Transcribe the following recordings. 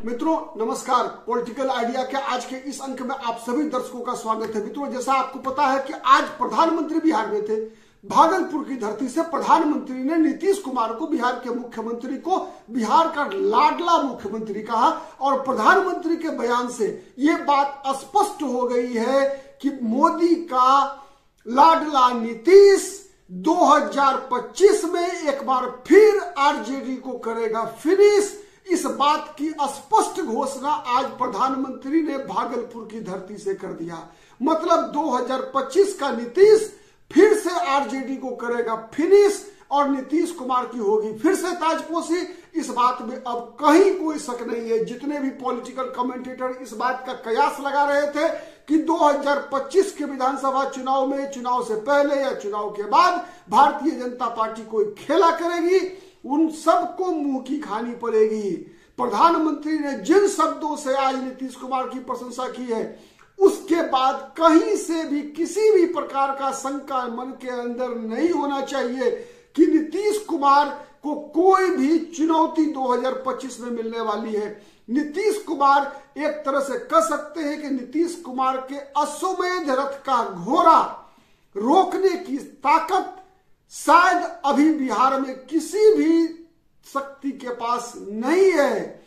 मित्रों नमस्कार। Political idea के आज के इस अंक में आप सभी दर्शकों का स्वागत है। मित्रों जैसा आपको पता है कि आज प्रधानमंत्री बिहार में थे। भागलपुर की धरती से प्रधानमंत्री ने नीतीश कुमार को, बिहार के मुख्यमंत्री को, बिहार का लाडला मुख्यमंत्री कहा और प्रधानमंत्री के बयान से ये बात स्पष्ट हो गई है कि मोदी का लाडला नीतीश 2025 में एक बार फिर आरजेडी को करेगा फिनिश। इस बात की स्पष्ट घोषणा आज प्रधानमंत्री ने भागलपुर की धरती से कर दिया। मतलब 2025 का नीतीश फिर से आरजेडी को करेगा फिनिश और नीतीश कुमार की होगी फिर से ताजपोशी। इस बात में अब कहीं कोई शक नहीं है। जितने भी पॉलिटिकल कमेंटेटर इस बात का कयास लगा रहे थे कि 2025 के विधानसभा चुनाव में, चुनाव से पहले या चुनाव के बाद भारतीय जनता पार्टी कोई खेला करेगी, उन सबको मुंह की खानी पड़ेगी। प्रधानमंत्री ने जिन शब्दों से आज नीतीश कुमार की प्रशंसा की है, उसके बाद कहीं से भी किसी भी प्रकार का शंका मन के अंदर नहीं होना चाहिए कि नीतीश कुमार को कोई भी चुनौती 2025 में मिलने वाली है। नीतीश कुमार एक तरह से कह सकते हैं कि नीतीश कुमार के अश्वमेध रथ का घोड़ा रोकने की ताकत शायद अभी बिहार में किसी भी शक्ति के पास नहीं है।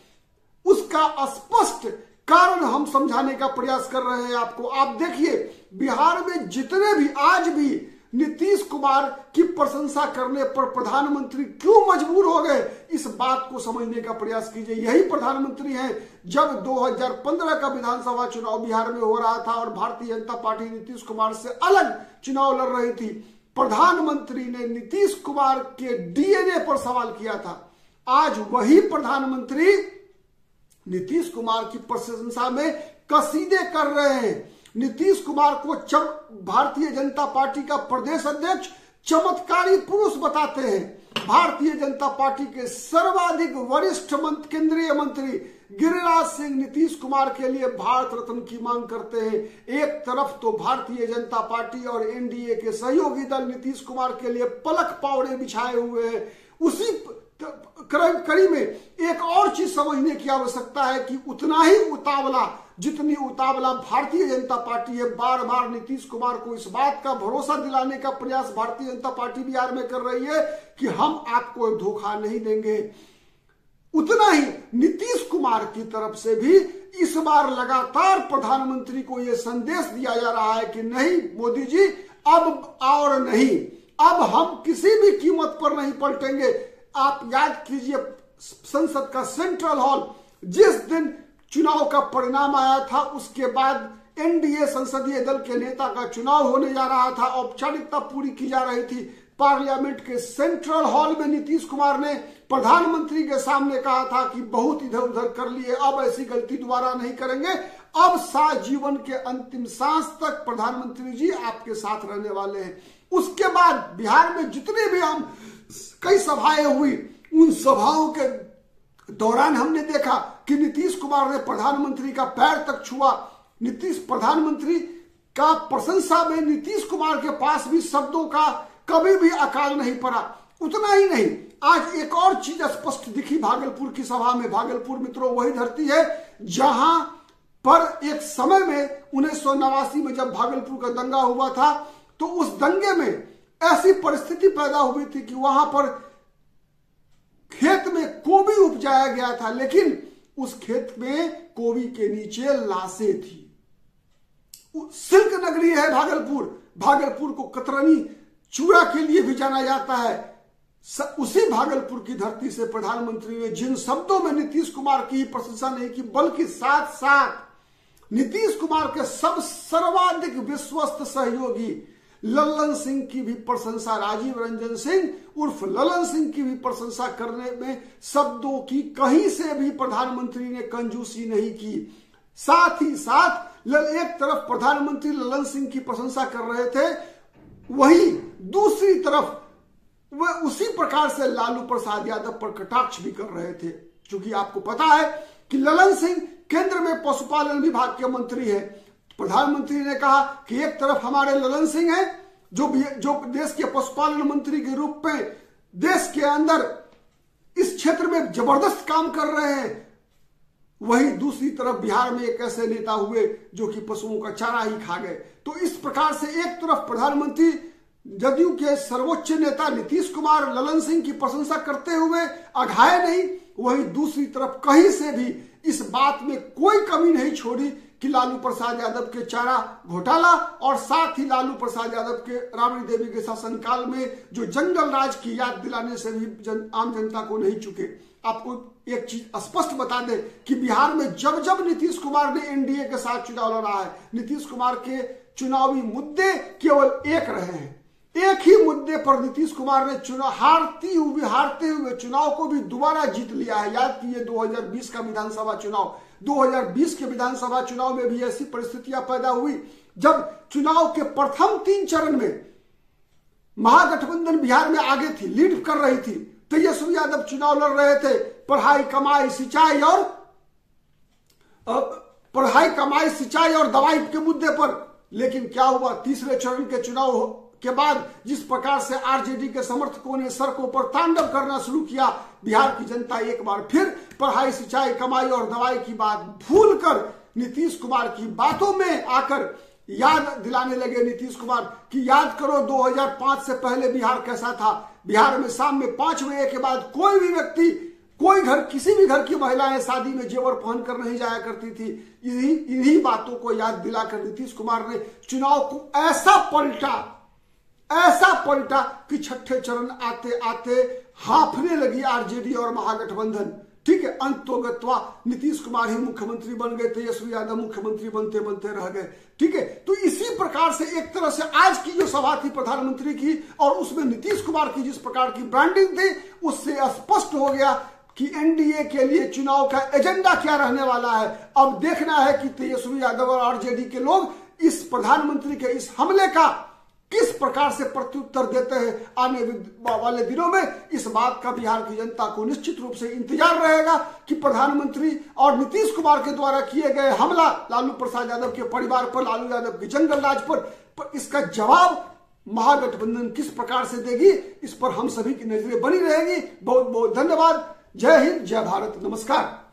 उसका स्पष्ट कारण हम समझाने का प्रयास कर रहे हैं आपको। आप देखिए बिहार में जितने भी आज भी नीतीश कुमार की प्रशंसा करने पर प्रधानमंत्री क्यों मजबूर हो गए, इस बात को समझने का प्रयास कीजिए। यही प्रधानमंत्री हैं जब 2015 का विधानसभा चुनाव बिहार में हो रहा था और भारतीय जनता पार्टी नीतीश कुमार से अलग चुनाव लड़ रही थी। प्रधानमंत्री ने नीतीश कुमार के डीएनए पर सवाल किया था। आज वही प्रधानमंत्री नीतीश कुमार की प्रशंसा में कसीदे कर रहे हैं। नीतीश कुमार को भारतीय जनता पार्टी का प्रदेश अध्यक्ष चमत्कारी पुरुष बताते हैं। भारतीय जनता पार्टी के सर्वाधिक वरिष्ठ केंद्रीय मंत्री गिरिराज सिंह नीतीश कुमार के लिए भारत रत्न की मांग करते हैं। एक तरफ तो भारतीय जनता पार्टी और एनडीए के सहयोगी दल नीतीश कुमार के लिए पलक पावड़े बिछाए हुए हैं। उसी कड़ी में एक और चीज समझने की आवश्यकता है कि उतना ही उतावला, जितनी उतावला भारतीय जनता पार्टी है, बार बार नीतीश कुमार को इस बात का भरोसा दिलाने का प्रयास भारतीय जनता पार्टी बिहार में कर रही है कि हम आपको धोखा नहीं देंगे, उतना ही नीतीश कुमार की तरफ से भी इस बार लगातार प्रधानमंत्री को यह संदेश दिया जा रहा है कि नहीं मोदी जी, अब और नहीं, अब हम किसी भी कीमत पर नहीं पलटेंगे। आप याद कीजिए संसद का सेंट्रल हॉल, जिस दिन चुनाव का परिणाम आया था उसके बाद एनडीए संसदीय दल के नेता का चुनाव होने जा रहा था, औपचारिकता पूरी की जा रही थी। पार्लियामेंट के सेंट्रल हॉल में नीतीश कुमार ने प्रधानमंत्री के सामने कहा था कि बहुत इधर उधर कर लिए, अब ऐसी गलती दोबारा नहीं करेंगे, अब साथ जीवन के अंतिम सांस तक प्रधानमंत्री जी आपके साथ रहने वाले हैं। उसके बाद बिहार में जितने भी हम कई सभाएं हुई, उन सभाओं के दौरान हमने देखा कि नीतीश कुमार ने प्रधानमंत्री का पैर तक छुआ। प्रधानमंत्री का प्रशंसा में नीतीश कुमार के पास भी शब्दों का कभी भी अकाल नहीं पड़ा। उतना ही नहीं, आज एक और चीज स्पष्ट दिखी भागलपुर की सभा में। भागलपुर मित्रों वही धरती है जहां पर एक समय में 1989 में जब भागलपुर का दंगा हुआ था, तो उस दंगे में ऐसी परिस्थिति पैदा हुई थी कि वहां पर खेत में कोबी उपजाया गया था, लेकिन उस खेत में कोबी के नीचे लाशें थी। सिल्क नगरी है भागलपुर। भागलपुर को कतरनी चूड़ा के लिए भी जाना जाता है। उसी भागलपुर की धरती से प्रधानमंत्री ने जिन शब्दों में नीतीश कुमार की प्रशंसा नहीं की, बल्कि साथ साथ नीतीश कुमार के सर्वाधिक विश्वस्त सहयोगी लल्लन सिंह की भी प्रशंसा, राजीव रंजन सिंह उर्फ लल्लन सिंह की भी प्रशंसा करने में शब्दों की कहीं से भी प्रधानमंत्री ने कंजूसी नहीं की। साथ ही साथ एक तरफ प्रधानमंत्री लल्लन सिंह की प्रशंसा कर रहे थे, वही दूसरी तरफ वह उसी प्रकार से लालू प्रसाद यादव पर कटाक्ष भी कर रहे थे। क्योंकि आपको पता है कि लल्लन सिंह केंद्र में पशुपालन विभाग के मंत्री है। प्रधानमंत्री ने कहा कि एक तरफ हमारे लल्लन सिंह हैं जो देश के पशुपालन मंत्री के रूप में देश के अंदर इस क्षेत्र में जबरदस्त काम कर रहे हैं, वहीं दूसरी तरफ बिहार में एक ऐसे नेता हुए जो कि पशुओं का चारा ही खा गए। तो इस प्रकार से एक तरफ प्रधानमंत्री जदयू के सर्वोच्च नेता नीतीश कुमार ललन सिंह की प्रशंसा करते हुए अघाए नहीं, वहीं दूसरी तरफ कहीं से भी इस बात में कोई कमी नहीं छोड़ी कि लालू प्रसाद यादव के चारा घोटाला और साथ ही लालू प्रसाद यादव के राबड़ी देवी के शासनकाल में जो जंगल राज की याद दिलाने से भी आम जनता को नहीं चुके। आपको एक चीज स्पष्ट बता दें कि बिहार में जब जब नीतीश कुमार ने एनडीए के साथ चुनाव लड़ा है, नीतीश कुमार के चुनावी मुद्दे केवल एक रहे हैं। एक ही मुद्दे पर नीतीश कुमार ने चुनाव हारते हुए चुनाव को भी दोबारा जीत लिया है। याद कीजिए 2020 का विधानसभा चुनाव, 2020 के विधानसभा चुनाव में भी ऐसी परिस्थितियां पैदा हुई जब चुनाव के प्रथम 3 चरण में महागठबंधन बिहार में आगे थी, लीड कर रही थी। तेजस्वी यादव चुनाव लड़ रहे थे पढ़ाई कमाई सिंचाई और दवाई के मुद्दे पर, लेकिन क्या हुआ, तीसरे चरण के चुनाव के बाद जिस प्रकार से आरजेडी के समर्थकों ने सड़कों पर तांडव करना शुरू किया, बिहार की जनता एक बार फिर पढ़ाई सिंचाई कमाई और दवाई की बात भूलकर नीतीश कुमार की बातों में आकर याद दिलाने लगे नीतीश कुमार कि याद करो 2005 से पहले बिहार कैसा था। बिहार में शाम में 5 बजे के बाद कोई भी व्यक्ति किसी भी घर की महिलाएं शादी में जेवर पहनकर नहीं जाया करती थी। इन्हीं बातों को याद दिलाकर नीतीश कुमार ने चुनाव को ऐसा पलटा कि छठे चरण आते आते हाफने लगी आरजेडी और महागठबंधन। ठीक है, अंतोगत्वा नीतीश कुमार ही मुख्यमंत्री बन गए, तेजस्वी यादव मुख्यमंत्री बनते बनते रह गए। ठीक है, तो इसी प्रकार से एक तरह से आज की जो सभा थी प्रधानमंत्री की और उसमें नीतीश कुमार की जिस प्रकार की ब्रांडिंग थी, उससे स्पष्ट हो गया कि एनडीए के लिए चुनाव का एजेंडा क्या रहने वाला है। अब देखना है कि तेजस्वी यादव और आरजेडी के लोग इस प्रधानमंत्री के इस हमले का किस प्रकार से प्रत्युत्तर देते हैं। आने वाले दिनों में इस बात का बिहार की जनता को निश्चित रूप से इंतजार रहेगा कि प्रधानमंत्री और नीतीश कुमार के द्वारा किए गए हमला लालू प्रसाद यादव के परिवार पर, लालू यादव के जंगल राज पर इसका जवाब महागठबंधन किस प्रकार से देगी, इस पर हम सभी की नजरें बनी रहेगी। बहुत बहुत धन्यवाद। जय हिंद, जय भारत, नमस्कार।